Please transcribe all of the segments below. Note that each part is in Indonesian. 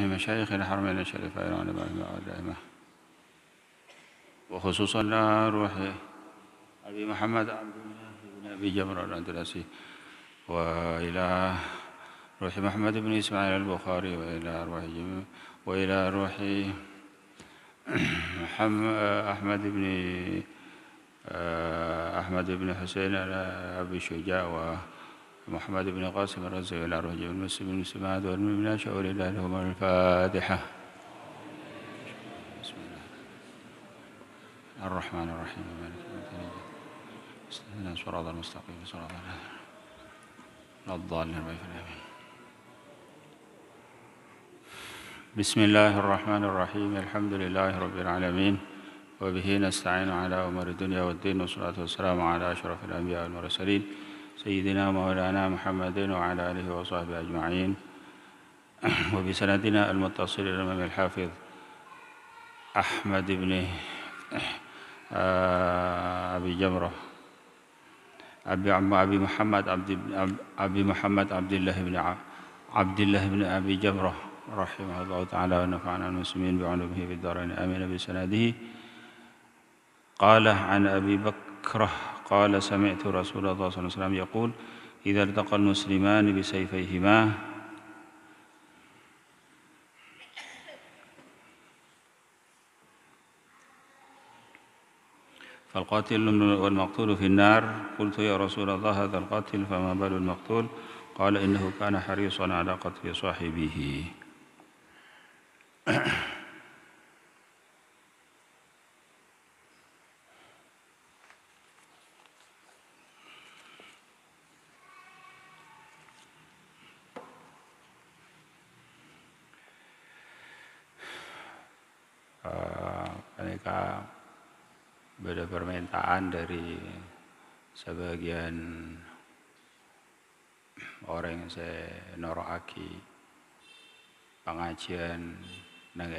مشايخ الحرمين الشريفين والأئمة وخصوصا روح أبي محمد عبد الله بن أبي جمرة الأندلسي وإلى روح محمد بن إسماعيل البخاري وإلى روح أحمد بن حسين أبي شجاع ومحمد بن قاسم الرزي إلى روح المسلمين والمسلمات والمؤمنين شاور الله لهم الفاتحة. بسم الله الرحمن الرحيم مالك يوم الدين استهدنا الصراط المستقيم صراط الضالين بسم الله الرحمن الرحيم الحمد لله رب العالمين وبه نستعين على أمور الدنيا والدين والصلاة والسلام على أشرف الأنبياء والمرسلين سيدنا مولانا محمد وعلى آله وصحبه أجمعين وبسندنا المتصل إلى الإمام الحافظ أحمد بن أبي جمرة أبي محمد عبد الله بن أبي جمرة رحمه الله تعالى ونفعنا المسلمين بعلومه في الدارين آمين بسنده. قال عن أبي بكرة قال سمعت رسول الله صلى الله عليه وسلم يقول إذا التقى المسلمان بسيفيهما فالقاتل والمقتول في النار. قلت يا رسول الله هذا القاتل فما بال المقتول؟ قال إنه كان حريصا على قتل صاحبه. Mereka beda permintaan dari sebagian orang yang saya noraki pengajian nang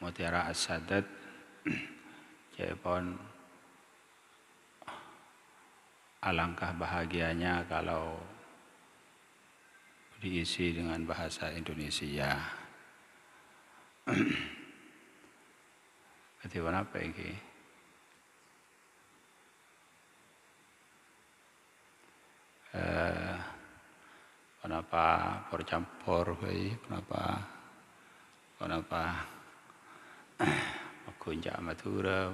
Mutiara As-Sadat cepon alangkah bahagianya kalau diisi dengan bahasa Indonesia. Bagaimana apa ini? Kenapa bercampur? Kenapa kunjak Madura?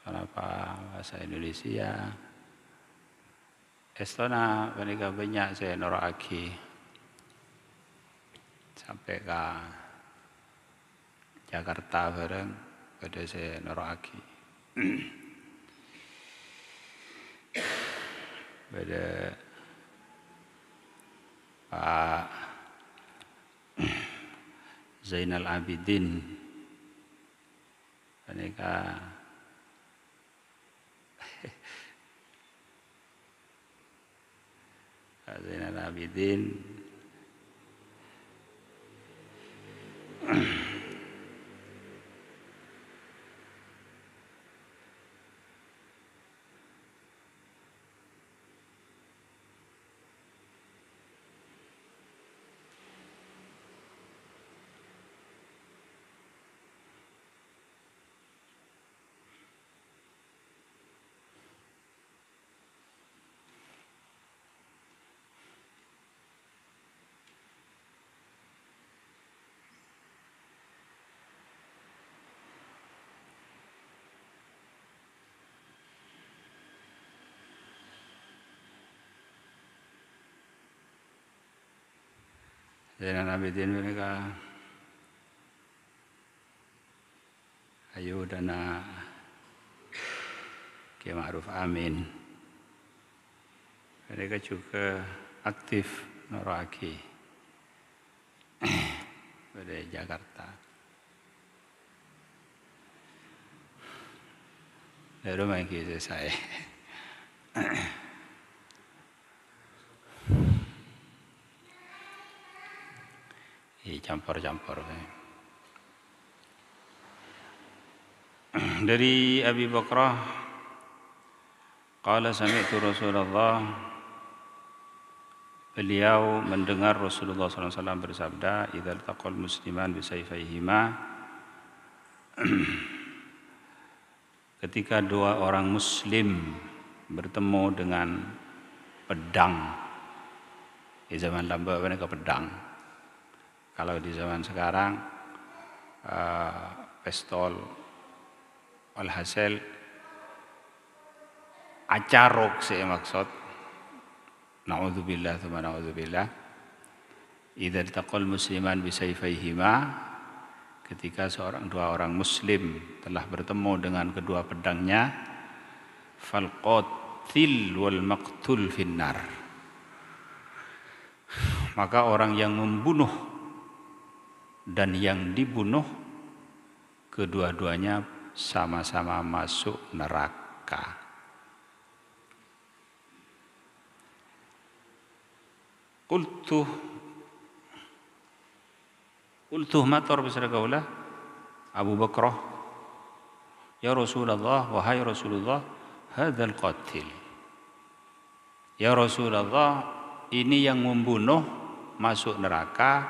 Kenapa bahasa Indonesia? Estona mereka banyak saya noraki sampai ke Jakarta bareng pada saya noraki. Pada Pak Zainal Abidin mereka Pak Zainal Abidin Zainal Abidin mereka ayo dana Kiai Ma'ruf Amin mereka juga aktif noraki pada Jakarta. Lalu main kisah saya. Campur-campur. Dari Abi Bakrah qala sami'tu Rasulullah beliau mendengar Rasulullah SAW bersabda, "Idzal taqal musliman bisayfayhima." Ketika dua orang muslim bertemu dengan pedang, di zaman lamba mereka pedang. Kalau di zaman sekarang pistol, walhasil acarok saya maksud. Na'udzubillah tsumma na'udzubillah. Idza taqal musliman bisayfayhima, ketika dua orang muslim telah bertemu dengan kedua pedangnya, fal qatil wal maqtul finnar, maka orang yang membunuh dan yang dibunuh kedua-duanya sama-sama masuk neraka. Qultu matar beserta kaulah Abu Bakrah, ya Rasulullah, wahai Rasulullah, hadzal qatil. Ya Rasulullah, ini yang membunuh masuk neraka,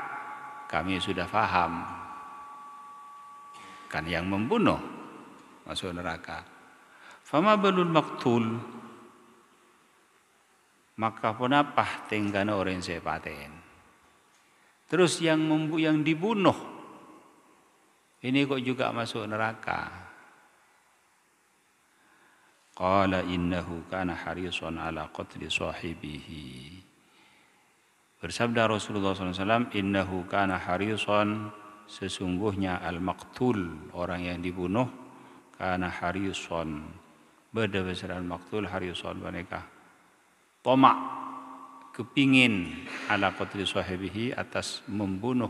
kami sudah faham. Kan yang membunuh masuk neraka. Fama balul maqtul, maka penapah tenggana orang sepaten. Terus yang dibunuh ini kok juga masuk neraka? Qala innahu kana harisan ala qatli sahibihi. Bersabda Rasulullah SAW, innahu kana harisan, sesungguhnya al-maqtul, orang yang dibunuh, kana harisan, beda besar al-maqtul, harisan mereka tomak, kepingin, ala qatli sahibihi, atas membunuh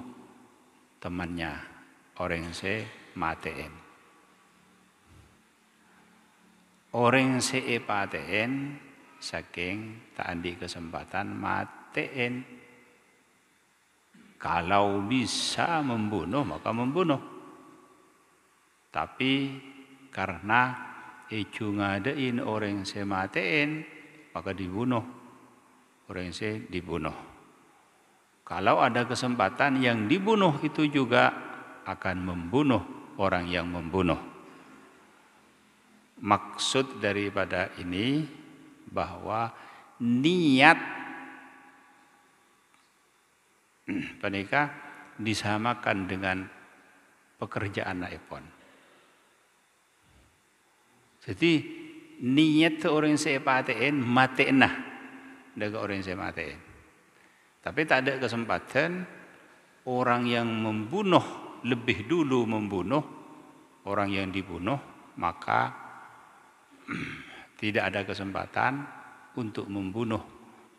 temannya, orang se mateen. Orang se pateen saking tak andi kesempatan mateen. Kalau bisa membunuh maka membunuh. Tapi karena ijo ngadain orang se mateen maka dibunuh. Orang se dibunuh. Kalau ada kesempatan yang dibunuh itu juga akan membunuh orang yang membunuh. Maksud daripada ini bahwa niat penikah disamakan dengan pekerjaan naipon. Jadi niat orang saya paten matenah dengan orang saya maten. Tapi tak ada kesempatan orang yang membunuh lebih dulu membunuh orang yang dibunuh, maka tidak ada kesempatan untuk membunuh.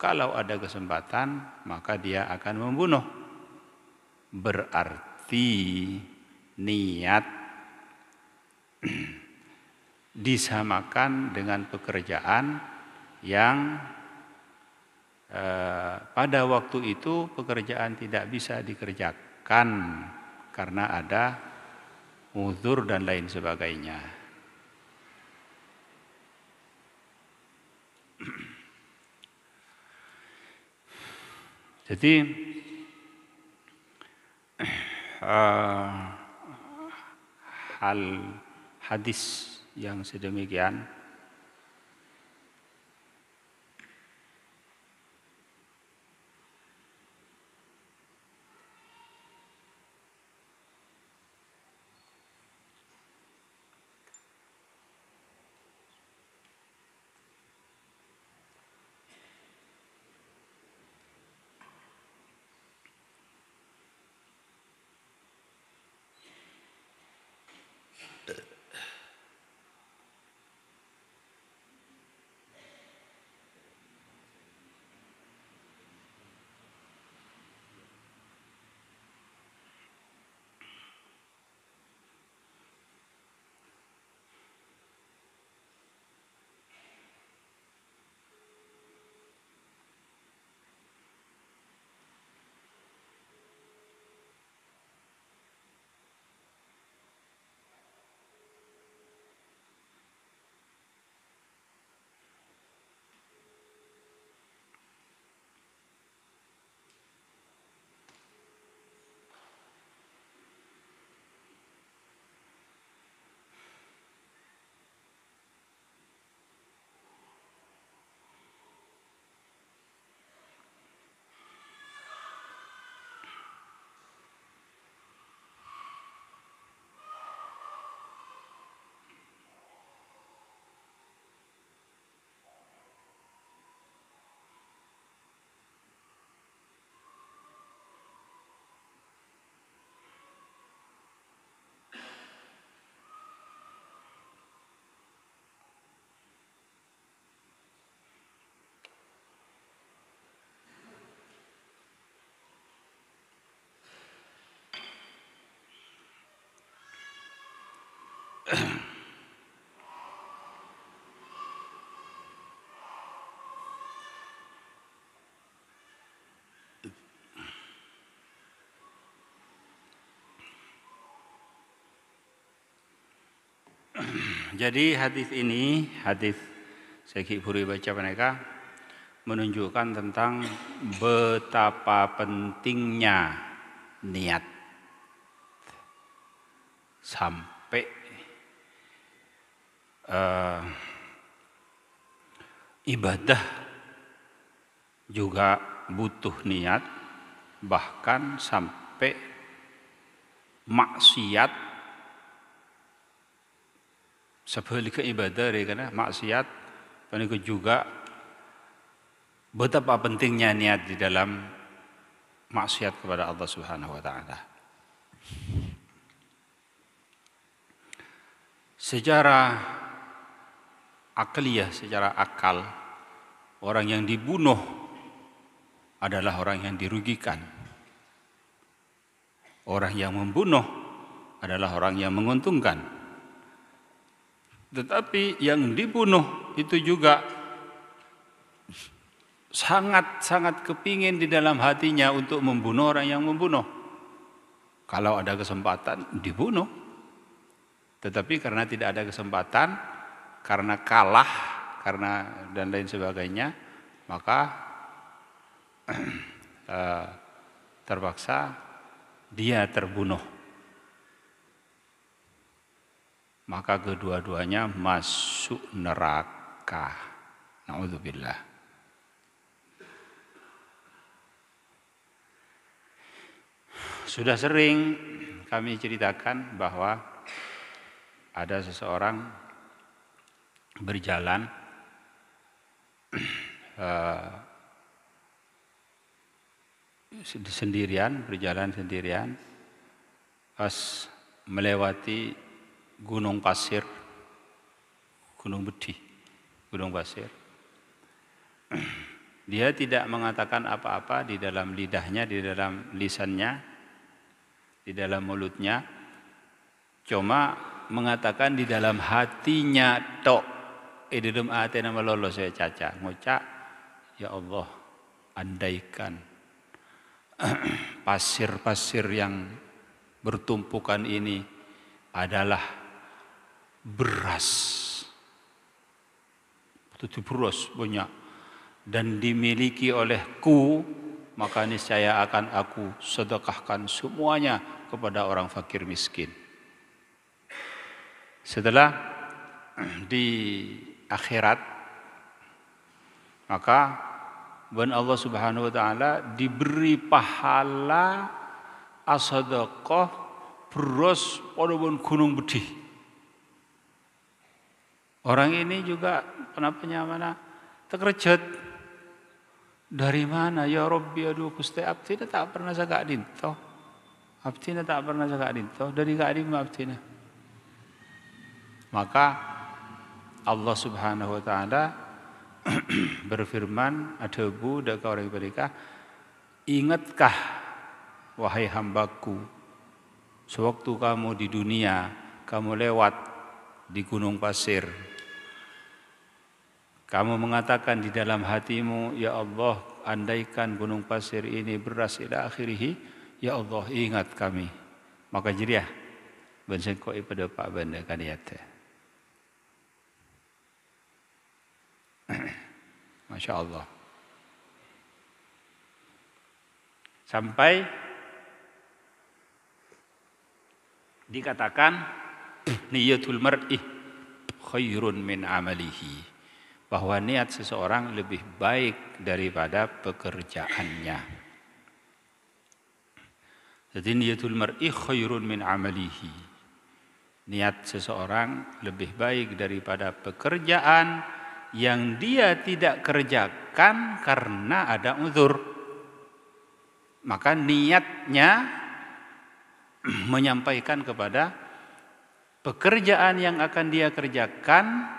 Kalau ada kesempatan, maka dia akan membunuh. Berarti niat disamakan dengan pekerjaan yang pada waktu itu pekerjaan tidak bisa dikerjakan karena ada uzur dan lain sebagainya. Jadi hal hadis yang sedemikian Jadi hadis ini, hadis Syekh Buri baca mereka menunjukkan tentang betapa pentingnya niat sampai ibadah juga butuh niat, bahkan sampai maksiat sebaliknya ibadah karena maksiat peniku juga betapa pentingnya niat di dalam maksiat kepada Allah Subhanahu wa taala. Secara akliyah, secara akal, orang yang dibunuh adalah orang yang dirugikan. Orang yang membunuh adalah orang yang menguntungkan. Tetapi yang dibunuh itu juga sangat-sangat kepingin di dalam hatinya untuk membunuh orang yang membunuh. Kalau ada kesempatan dibunuh. Tetapi karena tidak ada kesempatan, karena kalah, karena dan lain sebagainya, maka terpaksa dia terbunuh. Maka kedua-duanya masuk neraka. Na'udzubillah. Sudah sering kami ceritakan bahwa ada seseorang berjalan berjalan sendirian pas melewati gunung pasir, gunung Bedi, gunung pasir. Dia tidak mengatakan apa-apa di dalam lidahnya, di dalam lisannya, di dalam mulutnya, cuma mengatakan di dalam hatinya tok. Di dalam hati nama lolos saya caca, ngucap, ya Allah, andaikan pasir-pasir yang bertumpukan ini adalah beras, itu beras banyak dan dimiliki olehku, maka niscaya akan aku sedekahkan semuanya kepada orang fakir miskin. Setelah di akhirat, maka ben Allah Subhanahu wa taala diberi pahala as-sadaqah beras pada gunung Bedi. Orang ini juga kenapanya mana terkejut. Dari mana ya Rabbi, aduh Gusti abdina tak pernah sagak dinto. Abdina tak pernah sagak dinto dari kaadim abdina. Maka Allah Subhanahu wa taala berfirman, "Adabu daka orang mereka, ingatkah wahai hambaku, sewaktu kamu di dunia, kamu lewat di gunung pasir, kamu mengatakan di dalam hatimu, ya Allah, andaikan gunung pasir ini beras ila akhirih, ya Allah ingat kami." Maka jiriah bensengkoi pada pak benda kaniyata. Masya Allah. Sampai dikatakan niyatul mar'i khairun min amalihi, bahwa niat seseorang lebih baik daripada pekerjaannya. Jadi niyatul mar'i khairun min amalihi. Niat seseorang lebih baik daripada pekerjaan yang dia tidak kerjakan karena ada uzur. Maka niatnya menyampaikan kepada pekerjaan yang akan dia kerjakan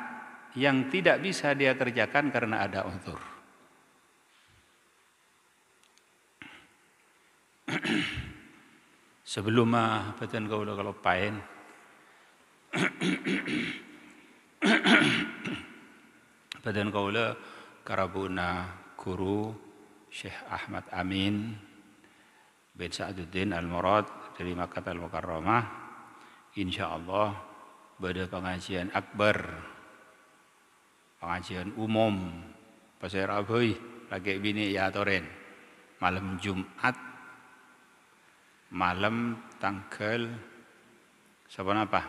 yang tidak bisa dia kerjakan karena ada uzur. Sebelum beten kau kalau pain Badan kaula karabuna guru Syekh Ahmad Amin bin Sa'aduddin Al-Murad dari Makkah Al-Mukarramah. Insyaallah pada pengajian akbar, pengajian umum Pasir Aboy lagi bini ya toren malam Jumat, malam tanggal saban apa?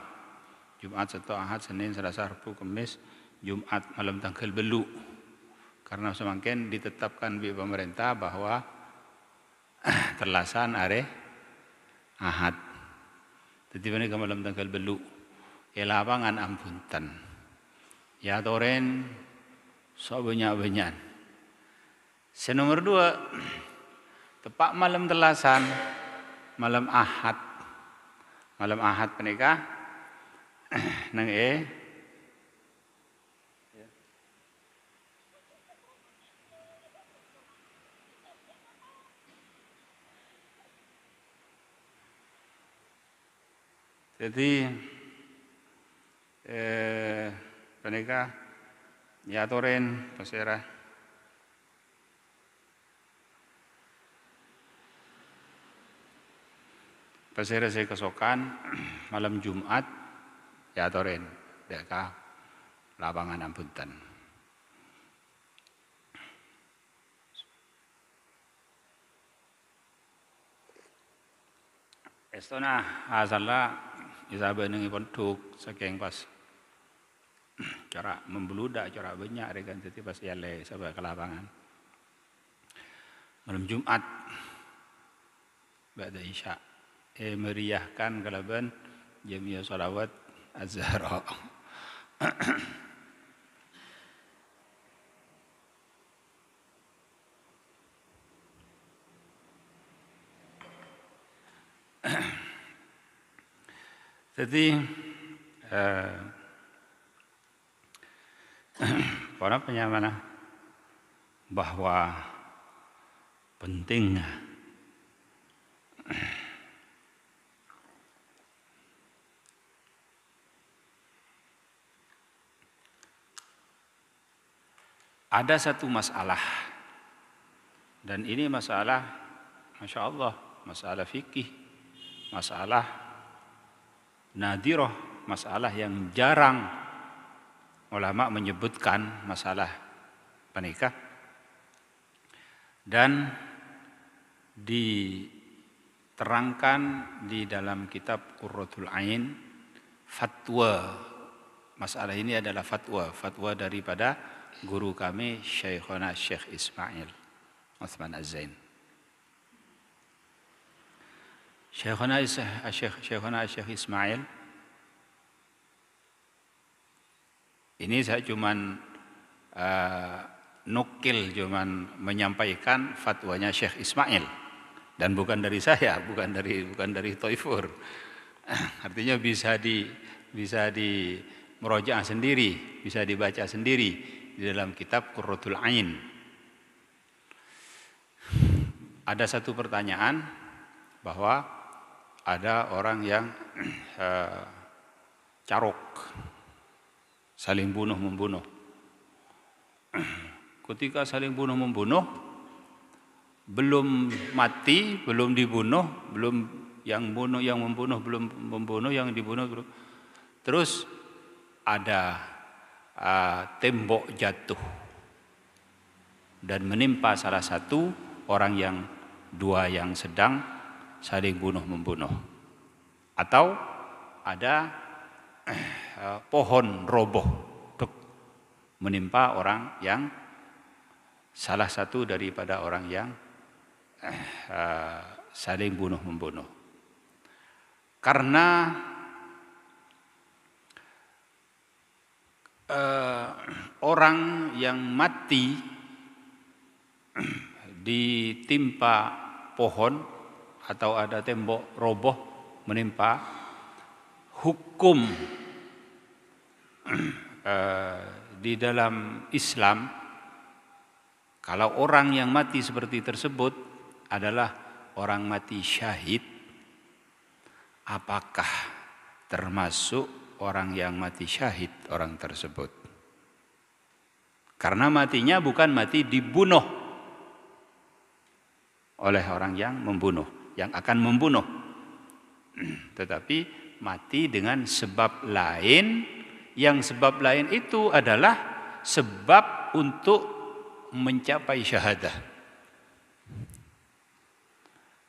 Jumat, Sabtu, Ahad, Senin, Selasa, Rabu, Kamis, Jumat malam tanggal belu. Karena semakin ditetapkan di pemerintah bahwa terlasan are Ahad. Jadi ini malam tanggal belu. Lapangan ampunten. Ya toren so banyak-banyak. Senomor 2 tepak malam telasan, malam Ahad. Malam Ahad menikah nang jadi menikah ya toren pasera saya kesokan malam Jumat ya toren deka lapangan ampunten. Estona asala isabe nengipun duk saking pas cara membeludak cara banyak rekan jadi pas yale sampai ke lapangan malam Jumat ba'da isya meriahkan kalaban Jamiah Sholawat Az-Zahra. Jadi para penyamana bahwa penting ada satu masalah dan ini masalah Masya Allah masalah fikih, masalah nadirah, masalah yang jarang ulama menyebutkan masalah penikah dan diterangkan di dalam kitab Qurratul Ain fatwa. Masalah ini adalah fatwa daripada guru kami Syekhona Syekh Ismail Utsman Az-Zain. Syekhona Syekh Ismail ini saya cuman nukil, cuman menyampaikan fatwanya Syekh Ismail dan bukan dari saya, bukan dari Toifur. Artinya bisa di merojaah sendiri, bisa dibaca sendiri di dalam kitab Qurratul Ain. Ada satu pertanyaan bahwa ada orang yang carok, saling bunuh-membunuh. Ketika saling bunuh-membunuh, belum mati, belum dibunuh, belum yang membunuh belum membunuh, yang dibunuh belum. Terus ada tembok jatuh dan menimpa salah satu orang yang dua yang sedang saling bunuh-membunuh. Atau ada pohon roboh menimpa orang yang salah satu daripada orang yang saling bunuh-membunuh. Karena orang yang mati ditimpa pohon atau ada tembok roboh menimpa, hukum di dalam Islam kalau orang yang mati seperti tersebut adalah orang mati syahid, apakah termasuk orang yang mati syahid orang tersebut? Karena matinya bukan mati dibunuh oleh orang yang membunuh, yang akan membunuh. Tetapi mati dengan sebab lain, yang sebab lain itu adalah sebab untuk mencapai syahadah.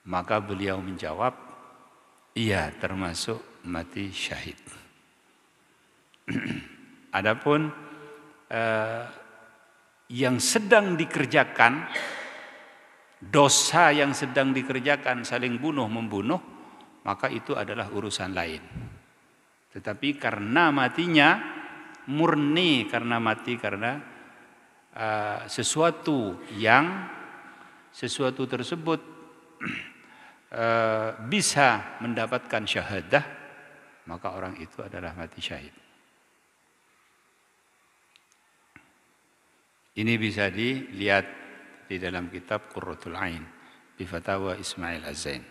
Maka beliau menjawab, iya, termasuk mati syahid. Adapun yang sedang dikerjakan, dosa yang sedang dikerjakan, saling bunuh membunuh, maka itu adalah urusan lain. Tetapi karena matinya murni karena mati karena sesuatu tersebut bisa mendapatkan syahadah, maka orang itu adalah mati syahid. Ini bisa dilihat di dalam kitab Qurratul Ain bi Fatawa Ismail Az-Zain.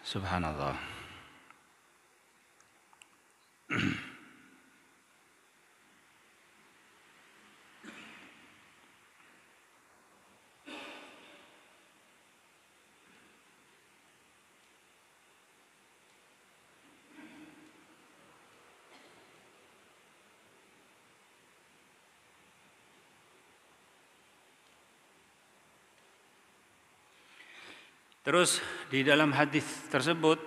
Subhanallah. Terus di dalam hadis tersebut,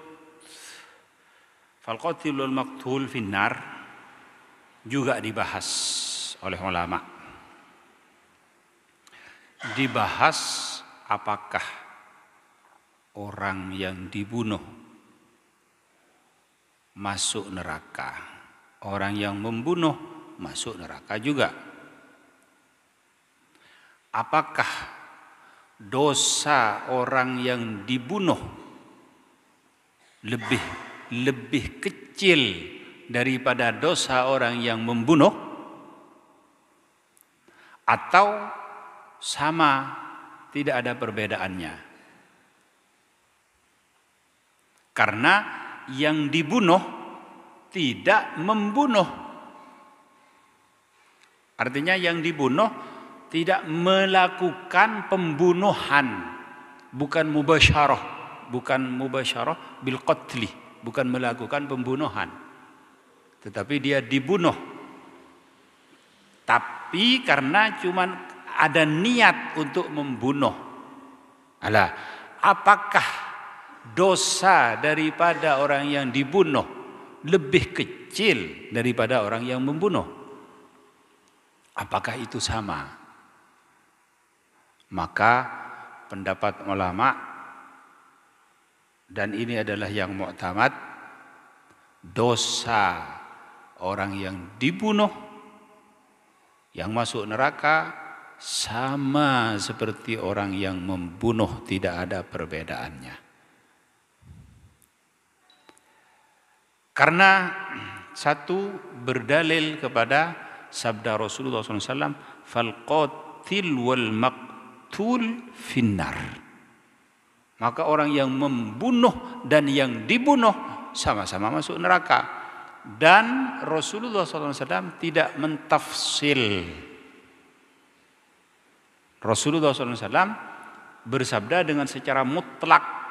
fal qatilul maqtul finnar, juga dibahas oleh ulama. Dibahas apakah orang yang dibunuh masuk neraka, orang yang membunuh masuk neraka juga. Apakah dosa orang yang dibunuh lebih kecil daripada dosa orang yang membunuh, atau sama, tidak ada perbedaannya? Karena yang dibunuh tidak membunuh. Artinya yang dibunuh tidak melakukan pembunuhan, bukan mubasyarah bil qatli, bukan melakukan pembunuhan, tetapi dia dibunuh. Tapi karena cuman ada niat untuk membunuh. Apakah dosa daripada orang yang dibunuh lebih kecil daripada orang yang membunuh? Apakah itu sama? Maka pendapat ulama, dan ini adalah yang mu'tamad, dosa orang yang dibunuh yang masuk neraka sama seperti orang yang membunuh, tidak ada perbedaannya. Karena satu, berdalil kepada sabda Rasulullah SAW, fal qatil wal maqtul finnar. Maka orang yang membunuh dan yang dibunuh sama-sama masuk neraka. Dan Rasulullah SAW tidak mentafsil. Rasulullah SAW bersabda dengan secara mutlak,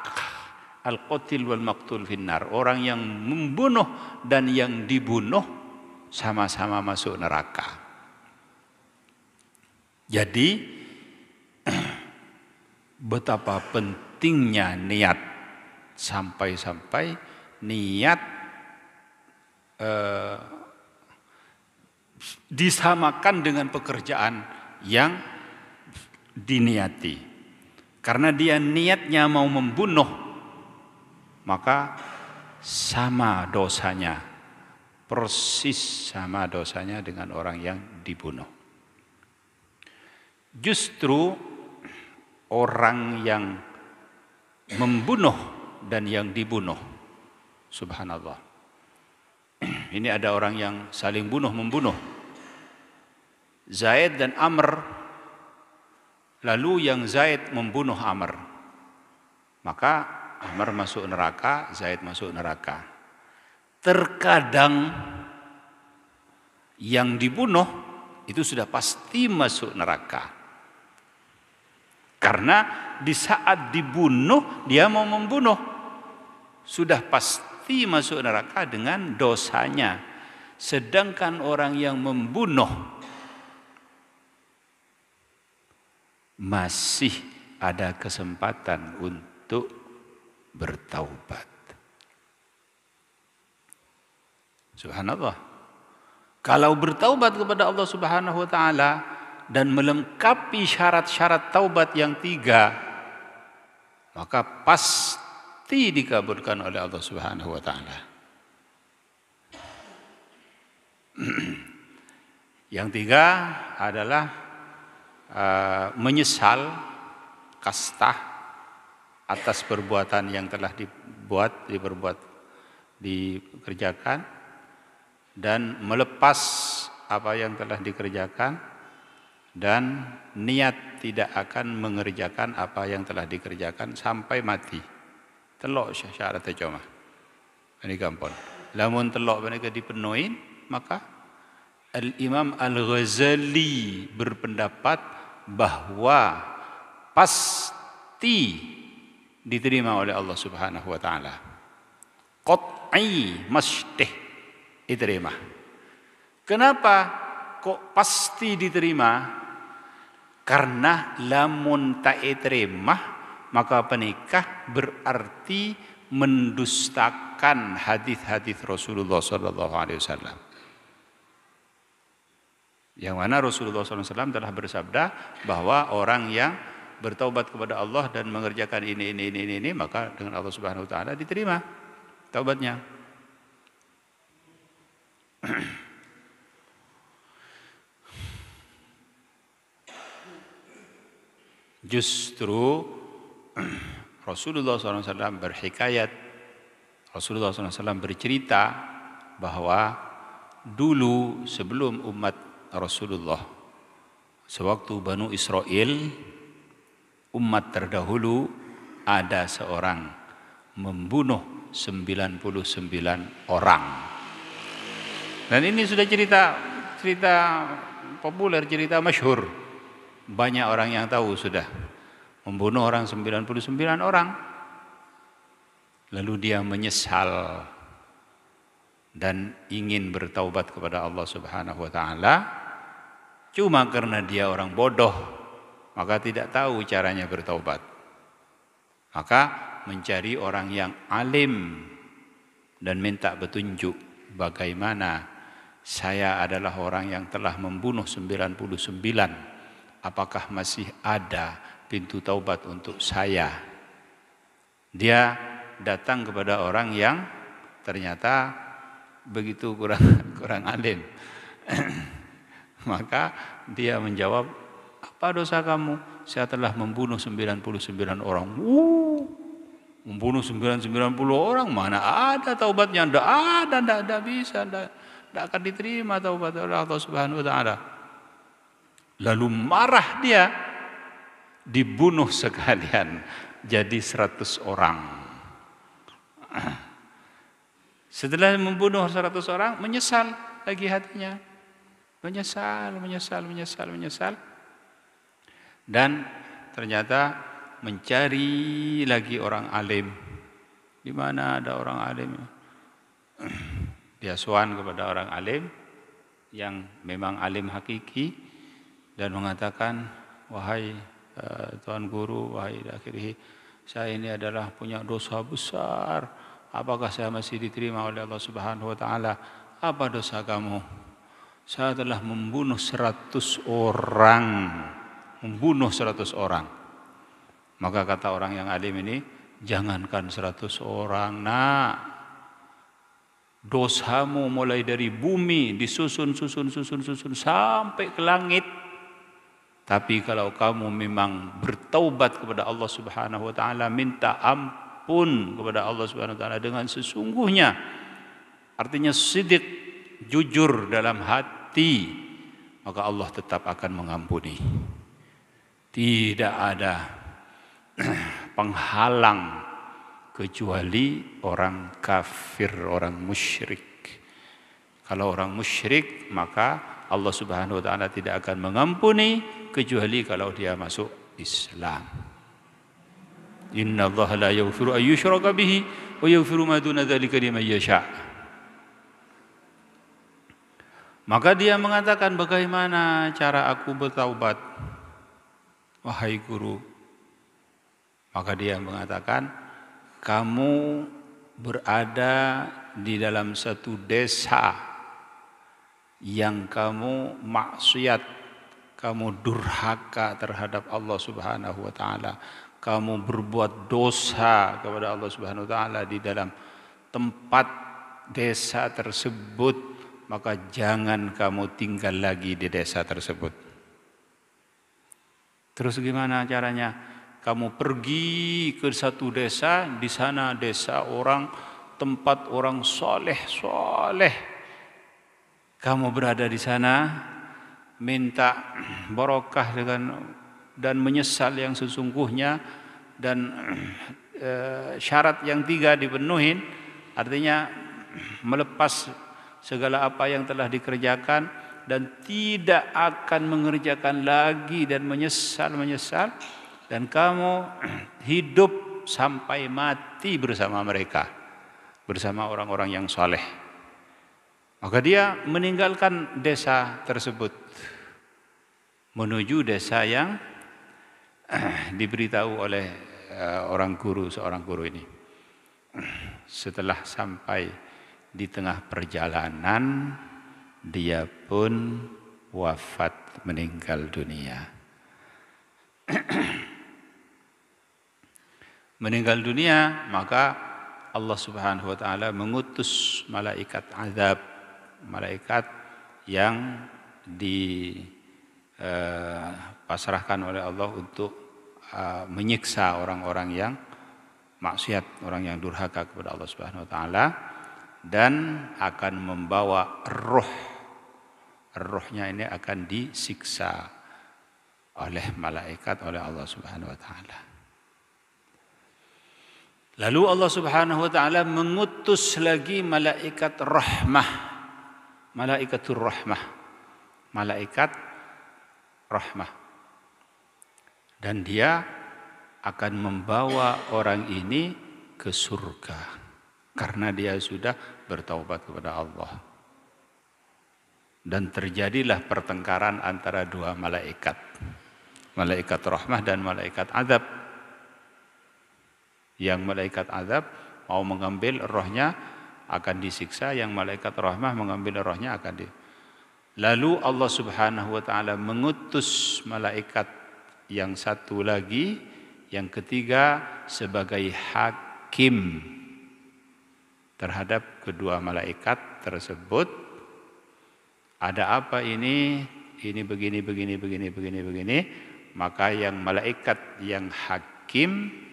al-qatil wal maqtul finnar. Orang yang membunuh dan yang dibunuh sama-sama masuk neraka. Jadi betapa pentingnya niat, sampai-sampai niat disamakan dengan pekerjaan yang diniati. Karena dia niatnya mau membunuh, maka sama dosanya, persis sama dosanya dengan orang yang dibunuh. Justru orang yang membunuh dan yang dibunuh, subhanallah. Ini ada orang yang saling bunuh membunuh. Zaid dan Amr Lalu yang Zaid membunuh Amr, maka Amr masuk neraka, Zaid masuk neraka. Terkadang yang dibunuh itu sudah pasti masuk neraka. Karena di saat dibunuh dia mau membunuh, sudah pasti masuk neraka dengan dosanya. Sedangkan orang yang membunuh masih ada kesempatan untuk bertaubat. Subhanallah. Kalau bertaubat kepada Allah Subhanahu wa taala dan melengkapi syarat-syarat taubat yang 3, maka pasti dikabulkan oleh Allah Subhanahu wa taala. Yang 3 adalah menyesal kastah atas perbuatan yang telah dikerjakan dan melepas apa yang telah dikerjakan dan niat tidak akan mengerjakan apa yang telah dikerjakan sampai mati. Telok syarat cuma. Ini gampang. Lamun telok mereka dipenuhi, maka Al-Imam Al-Ghazali berpendapat bahwa pasti diterima oleh Allah Subhanahu wa taala. Qat'i mastih diterima. Kenapa kok pasti diterima? Karena lamun tak diterima, maka penikah berarti mendustakan hadis-hadis Rasulullah sallallahu alaihi wasallam. Yang mana Rasulullah SAW telah bersabda bahwa orang yang bertaubat kepada Allah dan mengerjakan ini, maka dengan Allah Subhanahu Wa Taala diterima taubatnya. Justru Rasulullah SAW berhikayat, Rasulullah SAW bercerita bahwa dulu sebelum umat Rasulullah, sewaktu Banu Israel, umat terdahulu, ada seorang membunuh 99 orang. Dan ini sudah cerita populer, cerita masyhur. Banyak orang yang tahu sudah. Membunuh orang 99 orang. Lalu dia menyesal dan ingin bertaubat kepada Allah Subhanahu wa taala. Cuma karena dia orang bodoh, maka tidak tahu caranya bertaubat. Maka mencari orang yang alim dan minta petunjuk bagaimana saya adalah orang yang telah membunuh 99. Apakah masih ada pintu taubat untuk saya? Dia datang kepada orang yang ternyata begitu kurang alim. Maka dia menjawab, apa dosa kamu? Saya telah membunuh 99 orang. Membunuh 90 orang, mana ada taubatnya? Tidak ada, tidak bisa, tidak akan diterima taubat oleh Allah Subhanahu Wa Taala. Lalu marah dia, dibunuh sekalian jadi 100 orang. Setelah membunuh 100 orang, menyesal lagi hatinya. Menyesal. Dan ternyata mencari lagi orang alim. Di mana ada orang alim? Dia sowan kepada orang alim yang memang alim hakiki dan mengatakan, wahai Tuan Guru, wahai akhirih, saya ini adalah punya dosa besar. Apakah saya masih diterima oleh Allah Subhanahu Wa Taala? Apa dosa kamu? Saya telah membunuh 100 orang. Membunuh 100 orang. Maka kata orang yang alim ini, jangankan 100 orang, nak. Dosamu mulai dari bumi disusun sampai ke langit. Tapi kalau kamu memang bertaubat kepada Allah Subhanahu Wa Taala, minta ampun kepada Allah Subhanahu Wa Taala dengan sesungguhnya, artinya sidik, jujur dalam hati, maka Allah tetap akan mengampuni. Tidak ada penghalang kecuali orang kafir, orang musyrik. Kalau orang musyrik, maka Allah Subhanahu wa taala tidak akan mengampuni kecuali kalau dia masuk Islam. Inna Allah la yaghfiru an yushraka bihi wa yaghfiru ma duna dzalika liman yasha. Maka dia mengatakan, bagaimana cara aku bertaubat, wahai guru? Maka dia mengatakan, kamu berada di dalam satu desa yang kamu maksiat, kamu durhaka terhadap Allah Subhanahu wa taala, kamu berbuat dosa kepada Allah Subhanahu wa taala di dalam tempat desa tersebut, maka jangan kamu tinggal lagi di desa tersebut. Terus gimana caranya? Kamu pergi ke satu desa, di sana desa orang, tempat orang soleh. Kamu berada di sana, minta barokah dan menyesal yang sesungguhnya, dan syarat yang 3 dipenuhin, artinya melepas segala apa yang telah dikerjakan dan tidak akan mengerjakan lagi dan menyesal, dan kamu hidup sampai mati bersama mereka, bersama orang-orang yang soleh. Maka dia meninggalkan desa tersebut menuju desa yang diberitahu oleh seorang guru ini. Setelah sampai di tengah perjalanan, dia pun wafat, meninggal dunia. Meninggal dunia, maka Allah Subhanahu wa taala mengutus malaikat azab, malaikat yang dipasrahkan oleh Allah untuk menyiksa orang-orang yang maksiat, orang yang durhaka kepada Allah Subhanahu wa taala, dan akan membawa rohnya ini akan disiksa oleh malaikat, oleh Allah Subhanahu wa taala. Lalu Allah Subhanahu wa taala mengutus lagi malaikat rahmah, malaikatur rahmah, malaikat rahmah, dan dia akan membawa orang ini ke surga karena dia sudah bertaubat kepada Allah. Dan terjadilah pertengkaran antara 2 malaikat, malaikat rahmah dan malaikat azab. Yang malaikat azab mau mengambil rohnya akan disiksa, yang malaikat rahmah mengambil rohnya akan Lalu Allah Subhanahu wa taala mengutus malaikat yang satu lagi, yang ketiga, sebagai hakim terhadap kedua malaikat tersebut. Ada apa ini? Ini begini. Maka yang malaikat yang hakim,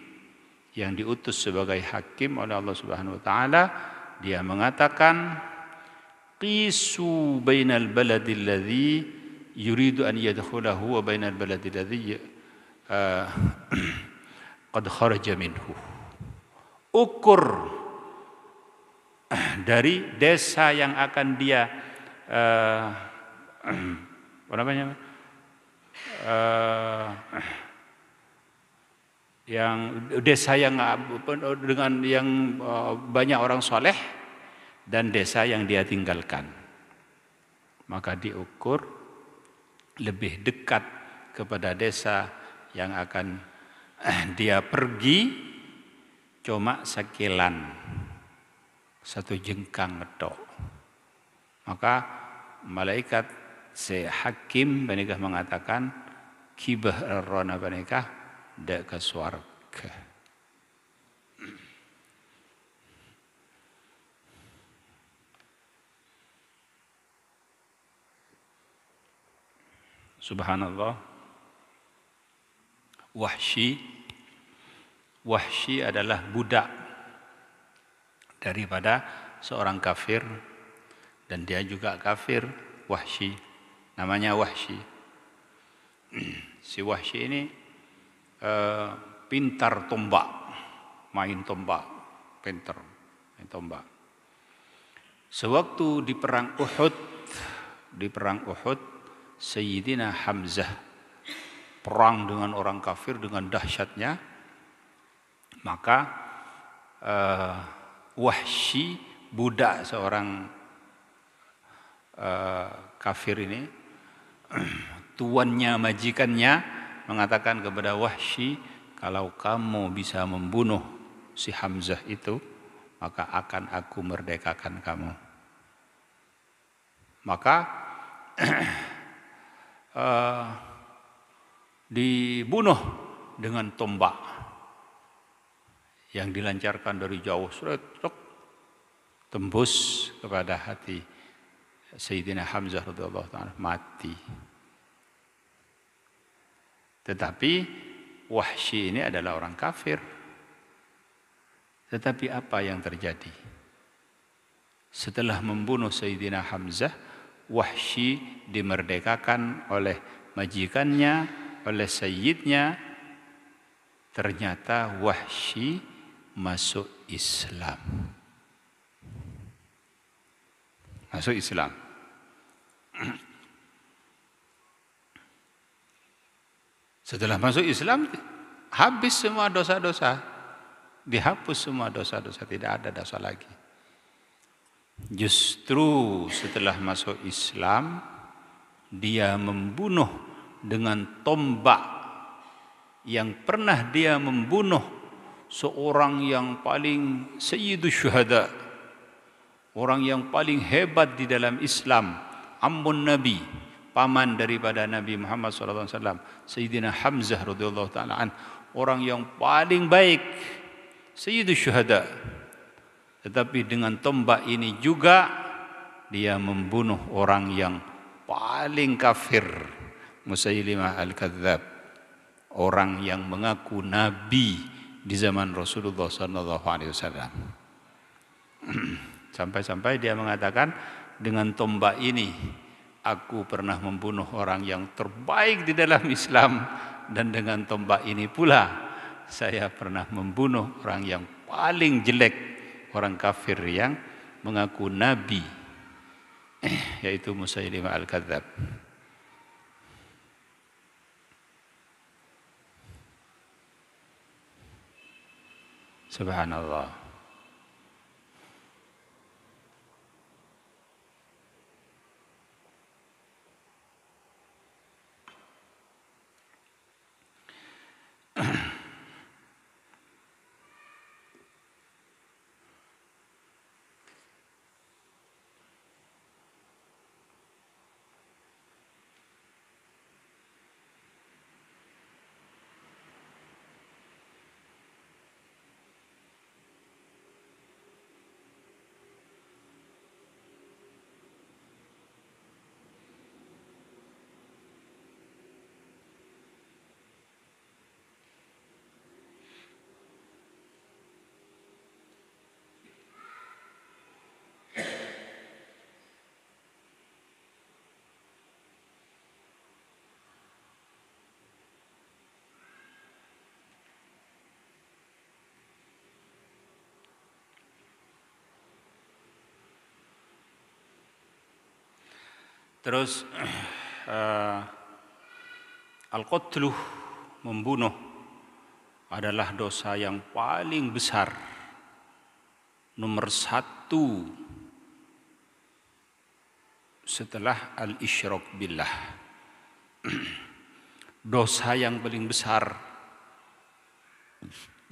yang diutus sebagai hakim oleh Allah Subhanahu wa taala, dia mengatakan, qisu bainal baladil ladzi yuridu an yadkhulahu wa bainal baladil ladzi qad kharaja minhu. Ukur dari desa yang akan dia yang desa yang dengan yang banyak orang soleh dan desa yang dia tinggalkan. Maka diukur lebih dekat kepada desa yang akan dia pergi cuma sekilan, 1 jengkang tok. Maka malaikat hakim menikah mengatakan, kibah rona menikah dak ke swarga. Subhanallah. Wahsy adalah budak daripada seorang kafir, dan dia juga kafir. Wahsy, namanya Wahsy. Si Wahsy ini pintar tombak, main tombak, pintar main tombak. Sewaktu di perang Uhud, Sayyidina Hamzah perang dengan orang kafir dengan dahsyatnya, maka Wahsy, budak seorang kafir ini, tuannya, majikannya mengatakan kepada Wahsy, kalau kamu bisa membunuh si Hamzah itu, maka akan aku merdekakan kamu. Maka dibunuh dengan tombak yang dilancarkan dari jauh, tembus kepada hati Sayyidina Hamzah radhiyallahu ta'ala, mati. Tetapi Wahsy ini adalah orang kafir. Tetapi apa yang terjadi? Setelah membunuh Sayyidina Hamzah, Wahsy dimerdekakan oleh majikannya, oleh sayyidnya. Ternyata Wahsy masuk Islam. Masuk Islam. Setelah masuk Islam, habis semua dosa-dosa. Dihapus semua dosa-dosa, tidak ada dosa lagi. Justru setelah masuk Islam, dia membunuh dengan tombak yang pernah dia membunuh seorang yang paling sayyidus syuhada, orang yang paling hebat di dalam Islam, ammun Nabi, paman daripada Nabi Muhammad SAW, Sayyidina Hamzah radhiyallahu ta'ala an, orang yang paling baik, sayyidus syuhada. Tetapi dengan tombak ini juga dia membunuh orang yang paling kafir, Musailimah al-Kadzdzab, orang yang mengaku nabi di zaman Rasulullah SAW. Sampai-sampai dia mengatakan, dengan tombak ini aku pernah membunuh orang yang terbaik di dalam Islam, dan dengan tombak ini pula saya pernah membunuh orang yang paling jelek, orang kafir yang mengaku nabi, yaitu Musailimah al-Kadzdzab. Subhanallah. Terus al-qatlu, membunuh, adalah dosa yang paling besar, nomor 1 setelah al-isyrak billah. Dosa yang paling besar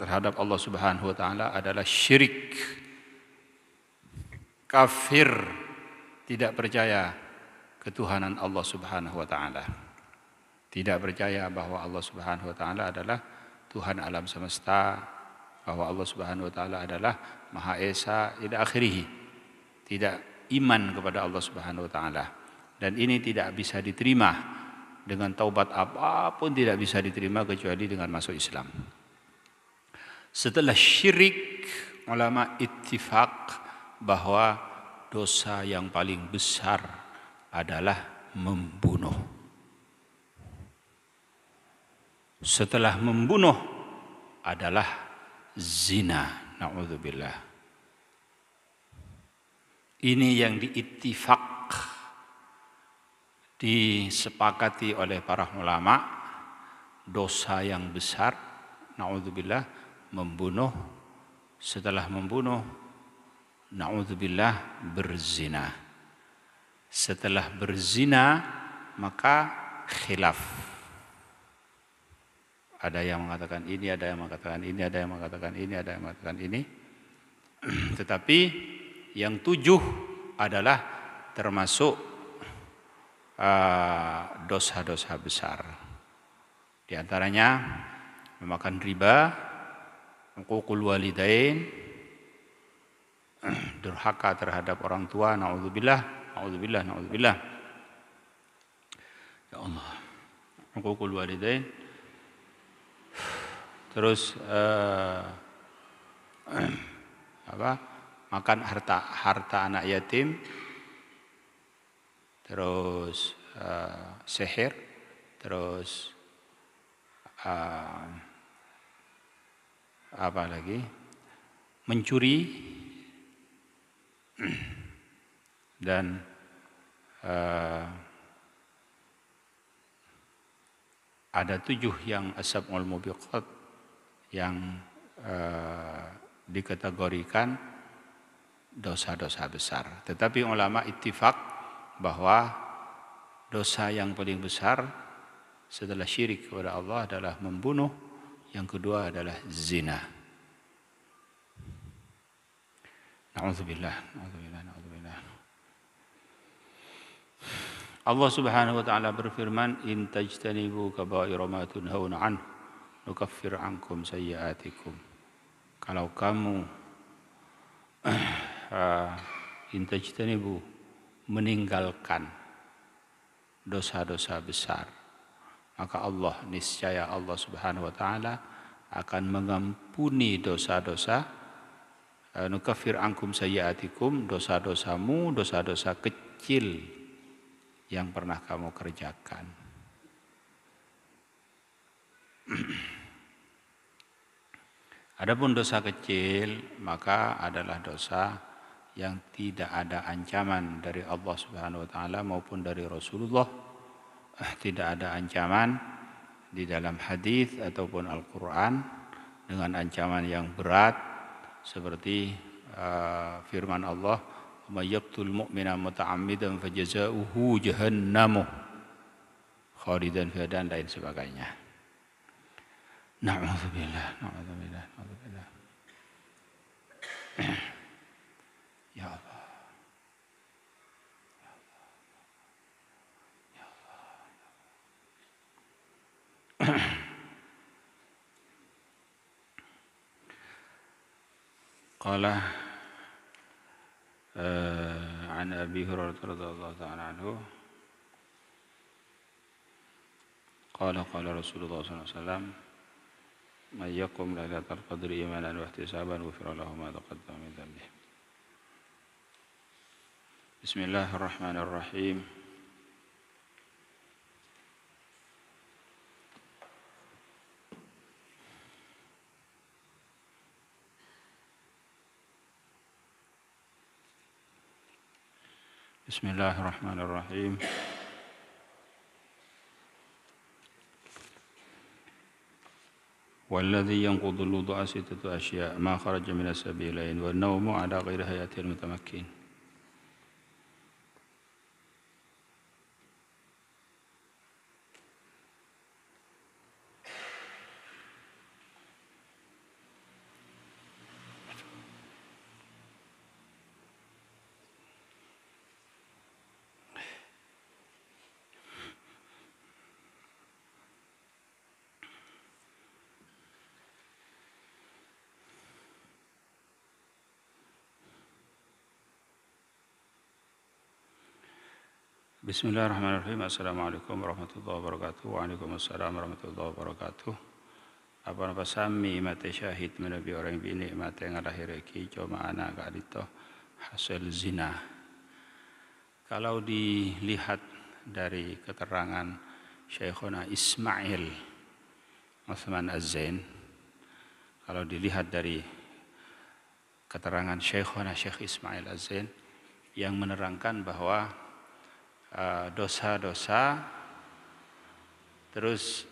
terhadap Allah Subhanahu wa taala adalah syirik. Kafir, tidak percaya ketuhanan Allah Subhanahu wa taala. Tidak percaya bahwa Allah Subhanahu wa taala adalah Tuhan alam semesta, bahwa Allah Subhanahu wa taala adalah Maha Esa ila akhirih. Tidak iman kepada Allah Subhanahu wa taala. Dan ini tidak bisa diterima dengan taubat apapun, tidak bisa diterima kecuali dengan masuk Islam. Setelah syirik, ulama ittifaq bahwa dosa yang paling besar adalah membunuh. setelah membunuh adalah zina. Na'udzubillah. Ini yang diittifaq, disepakati oleh para ulama, dosa yang besar, na'udzubillah, membunuh, setelah membunuh, na'udzubillah, berzina. Setelah berzina, maka khilaf. Ada yang mengatakan ini, ada yang mengatakan ini, ada yang mengatakan ini, ada yang mengatakan ini. Tetapi yang 7 adalah termasuk dosa-dosa besar. Di antaranya memakan riba, uququl walidain, durhaka terhadap orang tua, naudzubillah, naudzubillah, naudzubillah. Ya Allah, uququl walidain. Terus makan harta anak yatim, terus sihir, terus apa lagi, mencuri, dan ada 7 yang asabul mubiqat yang dikategorikan dosa-dosa besar. Tetapi ulama ittifaq bahwa dosa yang paling besar setelah syirik kepada Allah adalah membunuh, yang kedua adalah zina. Na'udzubillah, na'udzubillah, na'udzubillah. Allah Subhanahu wa taala berfirman, "In tajtanibu kaba'ira ma tunhauna anhu nukaffir ankum sayyi'atikum." Kalau kamu intajtanibu, meninggalkan dosa-dosa besar, maka Allah, niscaya Allah Subhanahu wa taala akan mengampuni dosa-dosa, nukaffir ankum sayyi'atikum, dosa-dosamu, dosa-dosa kecil yang pernah kamu kerjakan. Adapun dosa kecil maka adalah dosa yang tidak ada ancaman dari Allah Subhanahu wa taala maupun dari Rasulullah. Tidak ada ancaman di dalam hadis ataupun Al-Qur'an dengan ancaman yang berat seperti firman Allah, "May yaqtul mu'mina muta'ammidan fajazaohu jahannamu khalidan fiha," dan lain sebagainya. Na'udzubillah, na'udzubillah, na'udzubillah. Ya Allah. Ya Allah. Qala an Abi Hurairah radhiyallahu ta'ala anhu qala Rasulullah sallallahu alaihi wasallam, "Man yaqum lailatal qadri imanan wa ihtisaban ghufira lahu ma taqaddama min dhanbihi." Bismillahirrahmanirrahim. Bismillahirrahmanirrahim. والذي ينقض الوضوء 6 أشياء ما خرج من السبيلين والنوم على غير هيئة المتمكن. Bismillahirrahmanirrahim. Assalamualaikum warahmatullahi wabarakatuh. Waalaikumsalam warahmatullahi wabarakatuh. Apa sami mate syahid menabi orang bini mate ngalahireki cuma anak kadito hasil zina. Kalau dilihat dari keterangan Syekhuna Ismail Uthman Az-Zain, kalau dilihat dari keterangan Syekhuna Syekh Ismail Az-Zain yang menerangkan bahwa dosa-dosa terus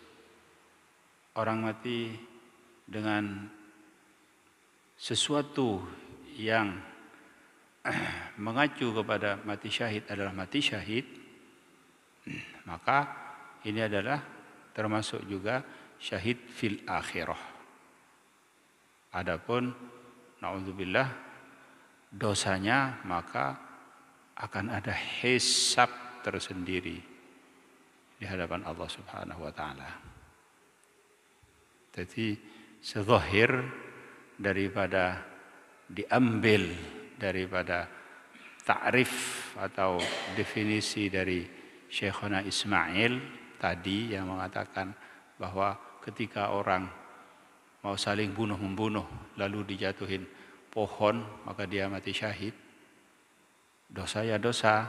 orang mati dengan sesuatu yang mengacu kepada mati syahid adalah mati syahid, maka ini adalah termasuk juga syahid fil akhirah. Adapun naudzubillah dosanya maka akan ada hisab tersendiri di hadapan Allah Subhanahu wa taala. Jadi sezahir daripada diambil daripada ta'rif atau definisi dari Syekhuna Ismail tadi yang mengatakan bahwa ketika orang mau saling bunuh-membunuh lalu dijatuhin pohon maka dia mati syahid. Dosa ya dosa,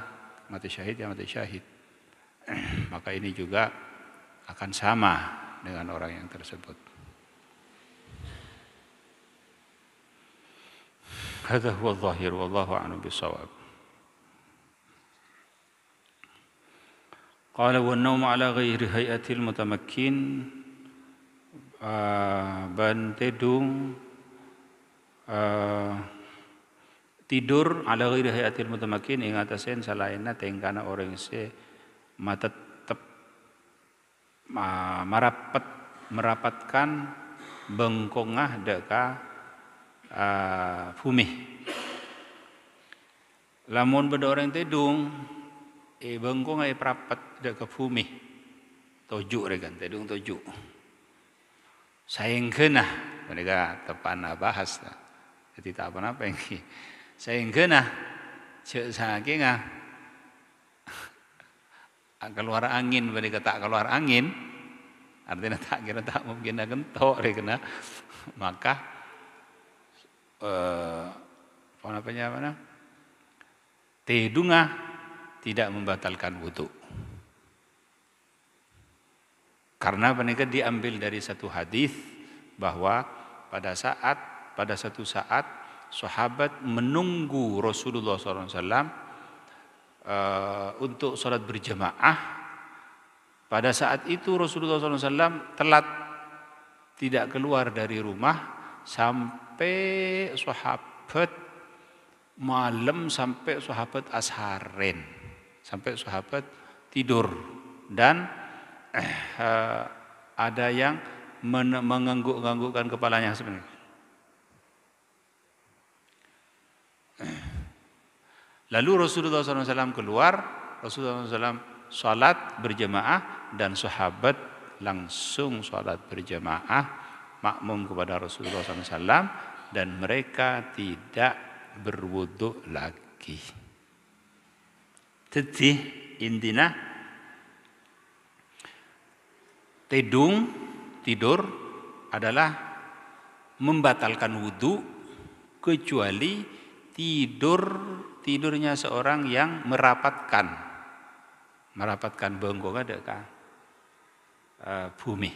mati syahid ya mati syahid. Maka ini juga akan sama dengan orang yang tersebut. Hadza huwa adh-dhahir wallahu a'lam bis-shawab. Qala wan-nawmu 'ala ghairi hay'atil mutamakkin, bantedung tidur ala ghairi hayatil mutamakin ing atasen salaina tengkana orang se matetep merapatkan bengkongah deka bumi. Lamun beda orang tedung bengkong prapat deka bumi tojuk regan tedung tojuk sayang kena mereka tepan bahas jadi tak apa-apa yang sayang kena cek saking keluar angin mereka tak keluar angin artinya tak kira tak mungkin akan tok kena maka apa tedunga tidak membatalkan wudu karena mereka diambil dari satu hadis bahwa pada satu saat sahabat menunggu Rasulullah SAW untuk sholat berjamaah. Pada saat itu Rasulullah SAW telat tidak keluar dari rumah sampai sahabat malam, sampai sahabat asharen, sampai sahabat tidur dan ada yang mengangguk-anggukkan kepalanya sebenarnya. Lalu Rasulullah SAW keluar, Rasulullah SAW sholat berjamaah dan sahabat langsung sholat berjamaah makmum kepada Rasulullah SAW dan mereka tidak berwudu lagi. Jadi intinya tidur adalah membatalkan wudu kecuali tidurnya seorang yang merapatkan bengkong ada ke bumi.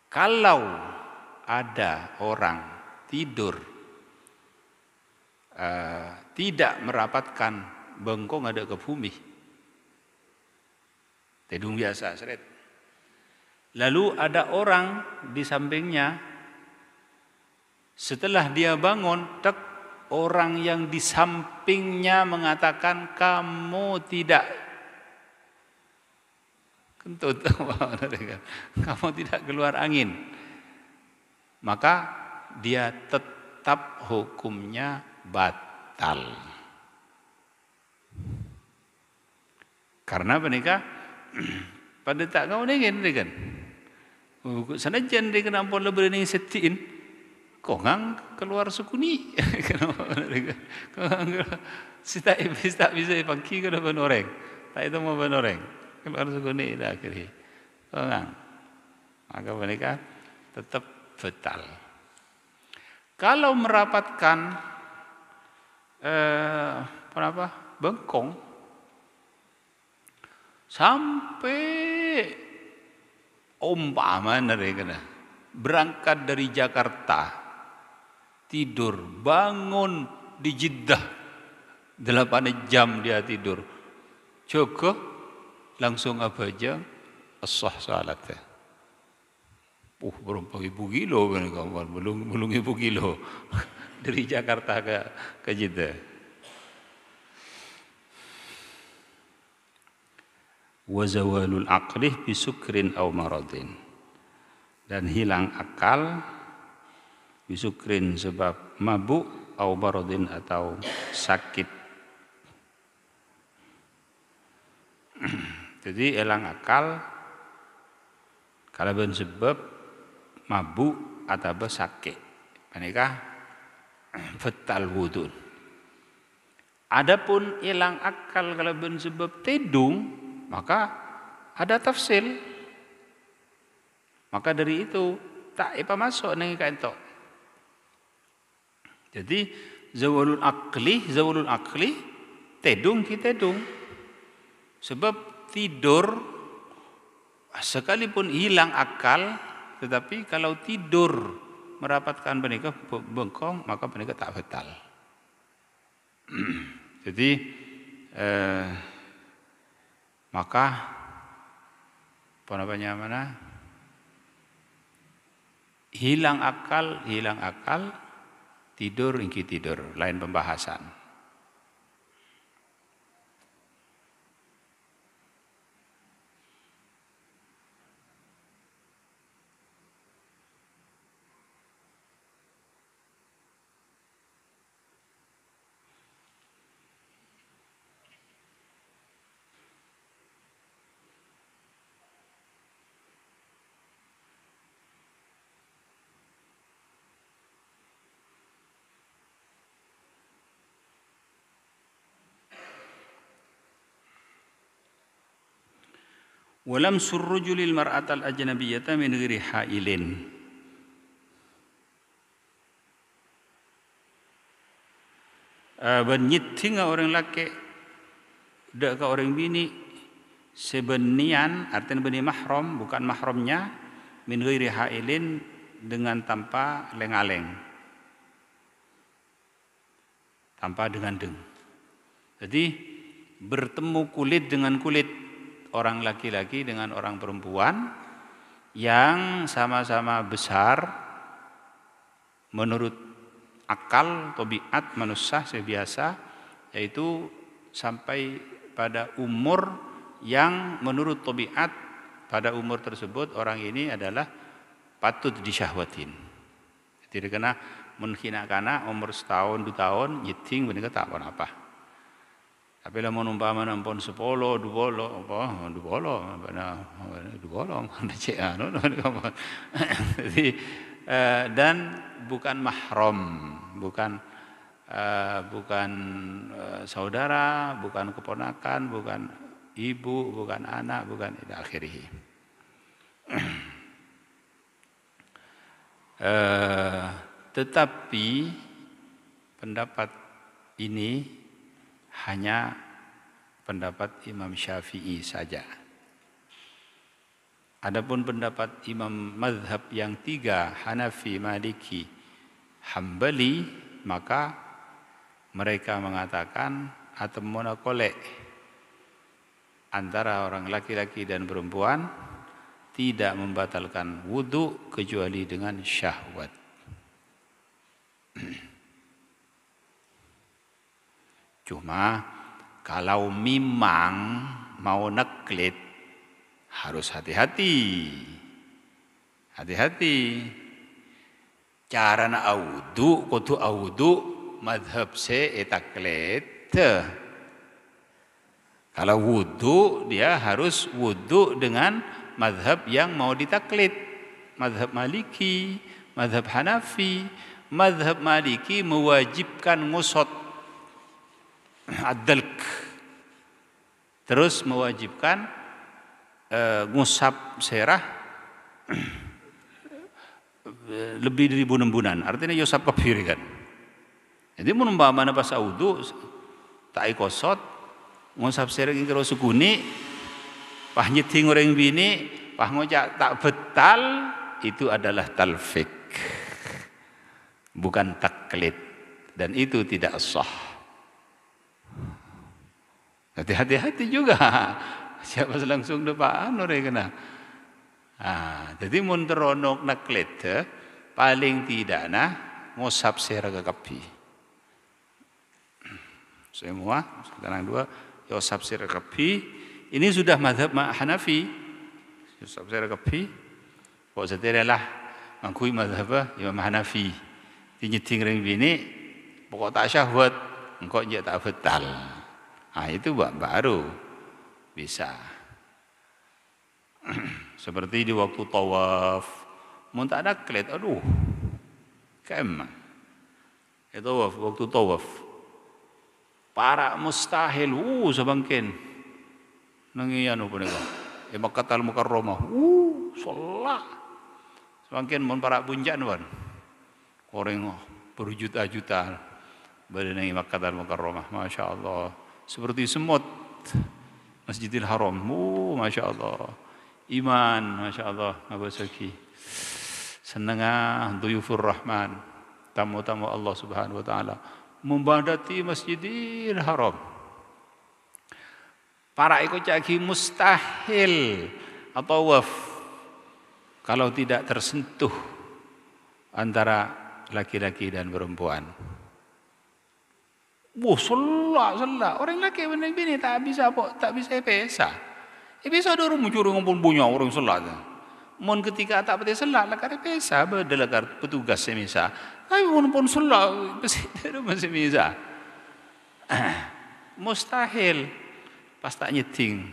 Kalau ada orang tidur tidak merapatkan bengkong ada ke bumi, tidung biasa seret. Lalu ada orang di sampingnya, setelah dia bangun, orang yang di sampingnya mengatakan kamu tidak kentut, kamu tidak keluar angin, maka dia tetap hukumnya batal. Karena mereka pada tak kau ingin kan, sanajan dia kena ampun lebih ning setiin, kau ngang keluar sukuni, tak bisa pagi kena benoreng, tak itu mau benoreng, keluar sukuni dah akhirnya, kau ngang, maka mereka tetap batal. Kalau merapatkan bengkong sampai umpama kena berangkat dari Jakarta, tidur, bangun di Jeddah, 8 jam dia tidur, cukup langsung apa aja sah salatnya. Berapa ribu kilo kan kawan, belum ribu kilo dari Jakarta ke Jeddah. Wa zawalul aqli bi sukrin aw maradin, dan hilang akal bi sukrin sebab mabuk, aw maradin atau sakit. Jadi hilang akal kalau ben sebab mabuk atau sakit, menikah batal wudu. Adapun hilang akal kalau ben sebab tedung, maka ada tafsil. Maka dari itu tak apa masuk nang kantok. Jadi zawalul akli tedung kita tedung. Sebab tidur sekalipun hilang akal, tetapi kalau tidur merapatkan menikah bengkong, maka menikah tak batal. Jadi maka apa namanya mana? Hilang akal, tidur ingki tidur, lain pembahasan. Walam surrujulil mar'atal ajnabiyyata min ghairi hailin. Benyiting orang laki dak ke orang bini sebenian, artinya beni mahram, bukan mahramnya, min ghairi hailin, dengan tanpa lengaleng, tanpa dengan deng. Jadi bertemu kulit dengan kulit, orang laki-laki dengan orang perempuan yang sama-sama besar menurut akal, tabiat manusia sebiasa, yaitu sampai pada umur yang menurut tabiat pada umur tersebut orang ini adalah patut disyahwatin. Jadi kena menghinakan umur setahun 2 tahun nyiting benika tak apa. Tapi lah menumpama nampun 10, 20, apa 20, mana cek anu. Jadi dan bukan mahram, bukan saudara, bukan keponakan, bukan ibu, bukan anak, bukan ila akhirih. Tetapi pendapat ini hanya pendapat Imam Syafi'i saja. Adapun pendapat imam mazhab yang 3, Hanafi, Maliki, Hambali, maka mereka mengatakan atamuna kolek antara orang laki-laki dan perempuan tidak membatalkan wudu kecuali dengan syahwat. Cuma kalau memang mau neklit harus hati-hati. Hati-hati. Cara na audu, kudu audu madhab se etaklet. Kalau wudu dia harus wudu dengan madhab yang mau ditaklid. Madhab Maliki, madhab Hanafi. Madhab Maliki mewajibkan ngusot ad-dalk, terus mewajibkan ngusap serah lebih dari bunan-bunan, artinya yusap kebiri kan. Jadi menumpamana pas wudu tak ikosot ngusap serah ingkaro sukuni pah nyeting orang bini pas ngocak tak betal itu adalah talfik, bukan taklid, dan itu tidak sah. Hati-hati juga. Siapa langsung depan orang kena. Jadi mun teronok naklid paling tidak ngosap sera kapi. Semua sekarang dua ngosap sera kapi. Ini sudah mazhab Hanafi. Ngosap sera kapi. Kok seteralah mengakui mazhab Imam Hanafi. Tinyeting ring bini pokok tak syahwat, engkau je tak betal. Itu baru bisa. Seperti di waktu tawaf, mun tak ada klet, aduh, kemana? Itu waktu tawaf, para mustahil, sebangkin, nangian apa nih kau? Makkatul Mukarramah, sholat, sebangkin mun para punjak wan, orang berjuta-juta bernangi Makkatul Mukarramah, masya Allah, seperti semut Masjidil Haram, masya Allah. Iman, masya Allah, ngabasaki. Senengah duyufur Rahman, tamu-tamu Allah Subhanahu Wa Taala membadati Masjidil Haram. Para ikut caki mustahil atau waf kalau tidak tersentuh antara laki-laki dan perempuan. Selak. Orang laki bini tak bisa pesa. Bisa ada orang mencuri ngumpul punya orang selat. Mon ketika tak pati selat lah kare pesa berdelakar petugas semisa. Tapi pun selat masih bisa. Mustahil pas tak nyeting.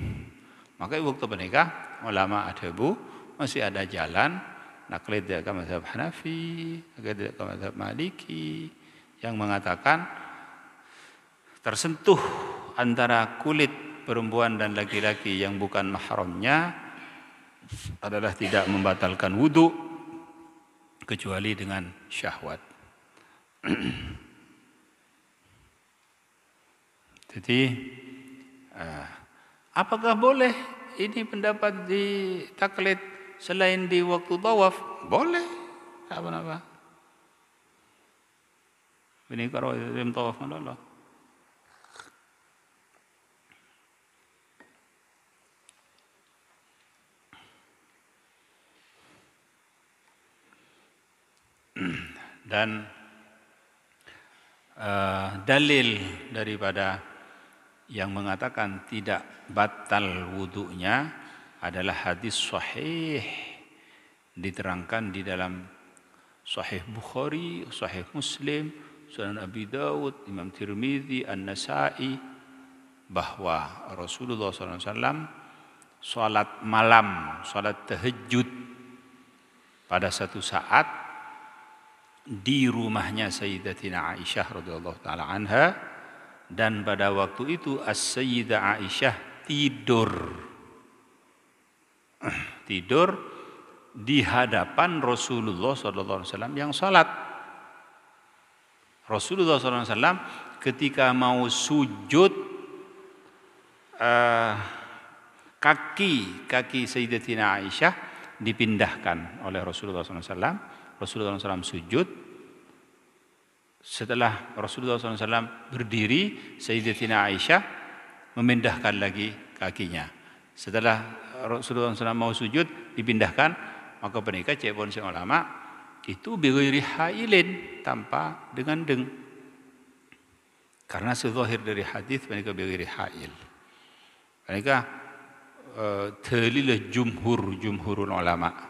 Maka waktu menikah ulama ada masih ada jalan naklid ke mazhab Hanafi, ke mazhab Maliki yang mengatakan tersentuh antara kulit perempuan dan laki-laki yang bukan mahramnya adalah tidak membatalkan wudu kecuali dengan syahwat. Jadi apakah boleh ini pendapat di taklid selain di waktu tawaf? Boleh. Apa-apa. Ini kalau di tawaf malah. Dan dalil daripada yang mengatakan tidak batal wudunya adalah hadis sahih diterangkan di dalam Sahih Bukhari, Sahih Muslim, Sunan Abi Dawud, Imam Tirmidzi, An-Nasa'i bahwa Rasulullah SAW salat malam, salat tahajud pada satu saat di rumahnya Sayyidatina Aisyah radhiyallahu taala anha, dan pada waktu itu As-Sayyidah Aisyah tidur di hadapan Rasulullah sallallahu alaihi wasallam yang salat. Rasulullah sallallahu alaihi wasallam ketika mau sujud kaki Sayyidatina Aisyah dipindahkan oleh Rasulullah sallallahu alaihi wasallam. Rasulullah SAW sujud. Setelah Rasulullah SAW berdiri, Sayyidatina Aisyah memindahkan lagi kakinya. Setelah Rasulullah SAW mau sujud, dipindahkan, maka pernikah cepon si ulama itu bighairi hailin, tanpa dengan deng. Karena sezahir dari hadis pernikah bighairi hail. Pernikah telilah jumhurul ulama.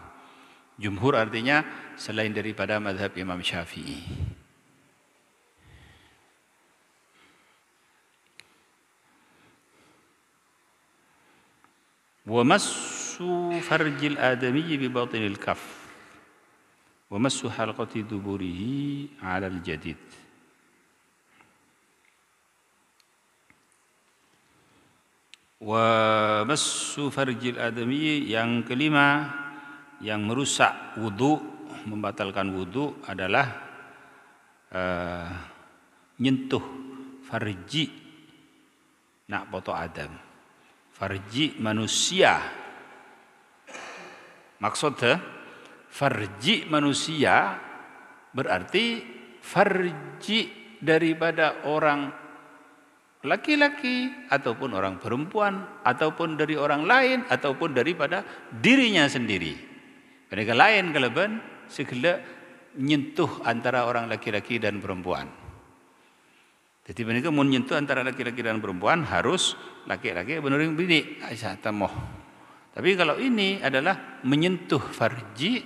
Jumhur artinya selain daripada mazhab Imam Syafi'i. Wa massu farjil adamiyyi bi batinil kaf. Wa massu halqati duburihi 'ala al-jadid. Wa massu farjil adamiyyi yang kelima yang merusak wudu, membatalkan wudu adalah nyentuh farji nak poto Adam. Farji manusia Maksudnya farji manusia berarti farji daripada orang laki-laki ataupun orang perempuan ataupun dari orang lain ataupun daripada dirinya sendiri. Mereka lain kelebihan segala menyentuh antara orang laki-laki dan perempuan. Jadi mereka menyentuh antara laki-laki dan perempuan harus laki-laki benar bini Aisyah tamoh. Tapi kalau ini adalah menyentuh farji,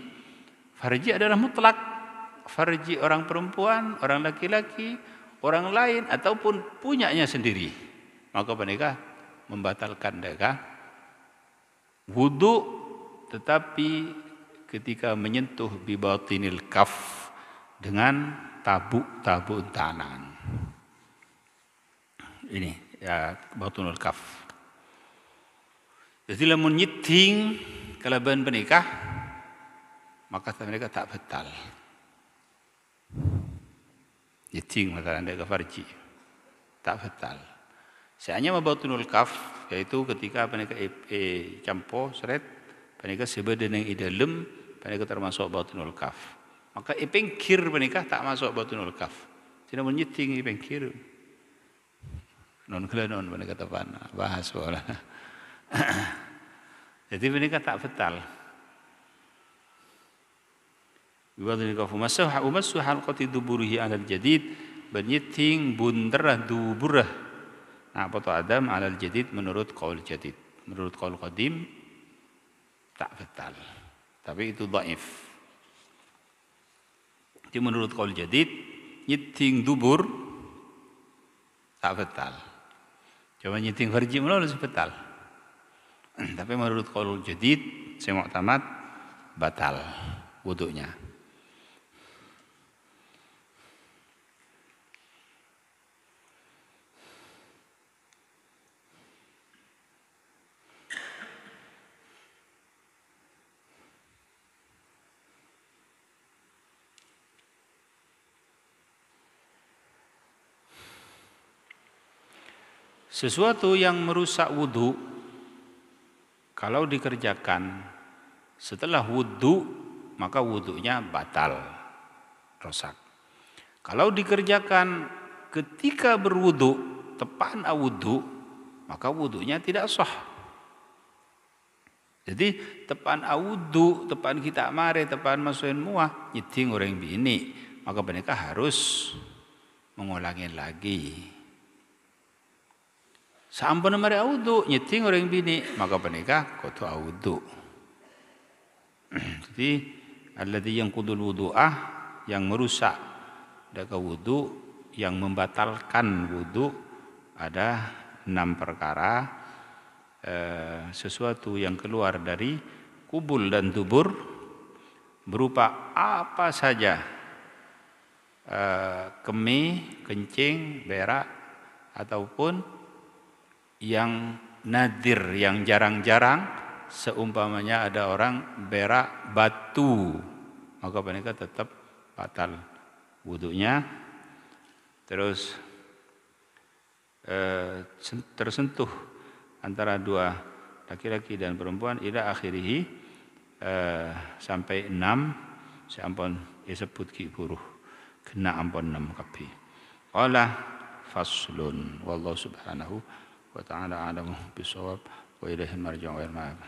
farji adalah mutlak. Farji orang perempuan, orang laki-laki, orang lain ataupun punyanya sendiri. Maka mereka membatalkan mereka wudu, tetapi ketika menyentuh bibatinil kaf dengan tabuk tangan. Ini ya batinul kaf. Jadi lamun nyiting kelebihan penikah maka mereka tak batal. Nyiting maka anda ke farji tak batal. Seandainya batinul kaf yaitu ketika penikah campo seret penikah sebeden yang idalem penikah termasuk batinul kaf. Maka pengkir penikah tak masuk batinul kaf. Tidak menyiting pengkir. Non kelenon penikah tepan bahas bola. Jadi penikah tak batal. Biwadil kaf umassuh halqati duburihi 'alal jadid banyiting bunderah duburah. Nah, foto Adam 'alal jadid menurut qaul jadid. Menurut qaul qadim tak batal. Tapi itu dhaif. Jadi menurut qaul jadid nyiting dubur tak batal. Cuma nyiting farji melulu batal. Tapi menurut qaul jadid saya mu'tamad batal wudunya. Sesuatu yang merusak wudu kalau dikerjakan setelah wudu maka wudunya batal, rusak. Kalau dikerjakan ketika berwudu tepan wudu maka wudunya tidak sah. Jadi tepan wudu, tepan kita mare, tepan masukin muah nyiting orang bini maka mereka harus mengulangi lagi. Sampun mari wudu nyiting orang bini maka penikah kudu wudu. Jadi alladzi yanqudul wudu'ah yang merusak daga wudu, yang membatalkan wudu ada 6 perkara. Sesuatu yang keluar dari kubul dan dubur berupa apa saja, kemih, kencing, berak ataupun yang nadir, yang jarang-jarang, seumpamanya ada orang berak batu, maka mereka tetap batal wudunya. Terus tersentuh antara dua laki-laki dan perempuan ila akhirih sampai 6 sampun disebut ki buruh kena ampun 6 kapi. Qala faslun wallahu subhanahu wa ta'ala a'lamu bisawab wa ilaihi marji'u wal ma'ab.